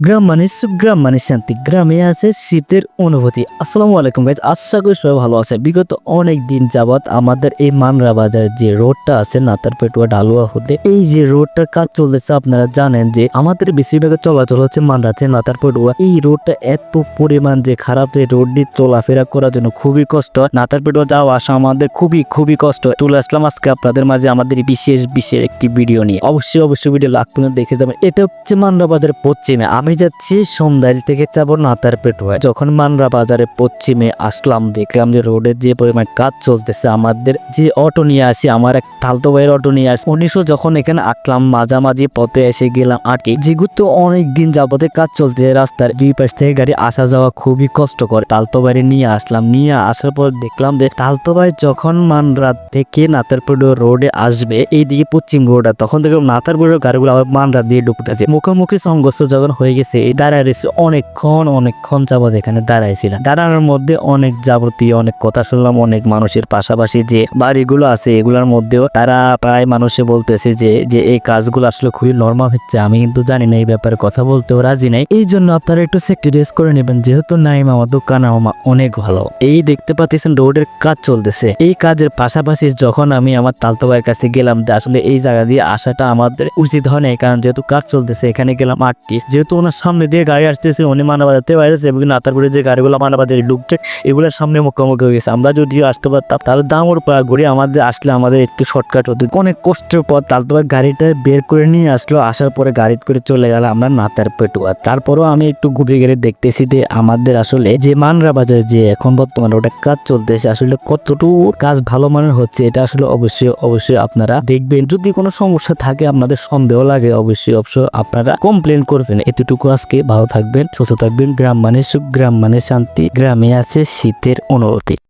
গ্রাম মানে শান্তি, গ্রামে আছে শীতের অনুভূতি। আসসালামু আলাইকুম গাইজ, আশা করি সবাই ভালো আছে। বিগত অনেক দিন যাবত আমাদের এই মানরা বাজার যে রোডটা আছে নাতারপেটুয়া ডালুয়া হতে, এই যে রোডটার কাজ চলতেছে, আপনারা জানেন যে আমাদের বেশিরভাগ চলাচল হচ্ছে মানরাতে নাতারপেটুয়া। এই রোডটা এত পরিমাণ যে খারাপ, যে রোড দিয়ে চলাফেরা করার জন্য খুবই কষ্ট। নাতারপেটুয়া যাওয়া আসা আমাদের খুবই কষ্ট। চলে আসলাম আজকে আপনাদের মাঝে আমাদের বিশেষ একটি ভিডিও নিয়ে। অবশ্যই ভিডিও লাখ পর্যন্ত দেখে যাবেন। এটা হচ্ছে মানরা বাজারের পশ্চিমে, আমি যাচ্ছি সন্ধ্যারি থেকে যাবো নাতারপেটুয়া। যখন মানরা বাজারে পশ্চিমে আসলাম, দেখলাম যে রোডের যে পরিমাণ কাজ চলতেছে। আমাদের যে অটো নিয়ে আসি, আমার এক ঠালতো ভাইয়ের অটো নিয়ে আসি, 1900 যখন এখানে আটলাম, মাঝামাঝি পথে এসে গেলাম আটকে। যেহেতু অনেক দিন যাবতে কাজ চলতে, রাস্তার দুই পাশ থেকে গাড়ি আসা যাওয়া খুবই কষ্টকর। তালতো ভাইরে নিয়ে আসলাম, নিয়ে আসার পর দেখলাম যে তালতো ভাই যখন মানরা থেকে নাতারপেটুয়া রোডে আসবে, এইদিকে পশ্চিম রোডে, তখন দেখলাম নাতারপেটুয়া গাড়িগুলো আবার মানরা দিয়ে ঢুকতেছে। মুখোমুখি সংঘর্ষ যখন হয়ে গেছে, দাঁড়ায় রয়েছে অনেকক্ষণ যাবত এখানে দাঁড়াইছিলাম। দাঁড়ানোর মধ্যে অনেক যাবতীয় অনেক কথা শুনলাম। অনেক মানুষের পাশাপাশি যে বাড়িগুলো আছে এগুলোর মধ্যেও তারা প্রায় মানুষে বলতেছে যে এই কাজগুলো আসলে খুবই নরমাল হচ্ছে। আমি কিন্তু জানি না, এই ব্যাপারে কথা বলতেও রাজি নাই। এই জন্য আপনারা একটু সেক্রিফাইস করে নেবেন, যেহেতু নাইম আমার দোকান আমার অনেক ভালো। এই দেখতে পাচ্ছেন রোডের কাজ চলতেছে। এই কাজের পাশাপাশি যখন আমি আমার তালতো ভাইয়ের কাছে গেলাম, আসলে এই জায়গা দিয়ে আসাটা আমাদের উচিত হয় না, কারণ যেহেতু কাজ চলতেছে। এখানে গেলাম আটটি, যেহেতু ওনার সামনে দিয়ে গাড়ি আসতেছে, উনি মানাবাজাতে বাইরেছে এবং নাতারপুরে যে গাড়িগুলো মানাবাজারে ঢুকছে এগুলোর সামনে মুখোমুখি হয়ে গেছে। আমরা যদিও আসতে পারতাম, তাহলে দামোর পাড়া ঘুরে আমাদের আসলে আমাদের একটু শর্টকাট হতো। অনেক কষ্টের পর তালতো ভাই গাড়িটা বের করে নিয়ে আসলো। আসার পরে গাড়ি করে চলে গেল আমরা নাতারপেটুয়া। তারপরও আমি একটু ঘুরে গেলে দেখতেছি যে আমাদের আসলে যে মানরা বাজার যে এখন বর্তমানে ওটা কাজ চলতেছে, আসলে কতটুকু কাজ ভালো মানের হচ্ছে এটা আসলে অবশ্যই আপনারা দেখবেন। যদি কোনো সমস্যা থাকে, আপনাদের সন্দেহ লাগে, অবশ্যই আপনারা কমপ্লেন করবেন। এতটুকু আজকে ভালো থাকবেন, সুস্থ থাকবেন। গ্রাম মানে সুখ, গ্রাম মানে শান্তি, গ্রামে আছে শীতের অনুভূতি।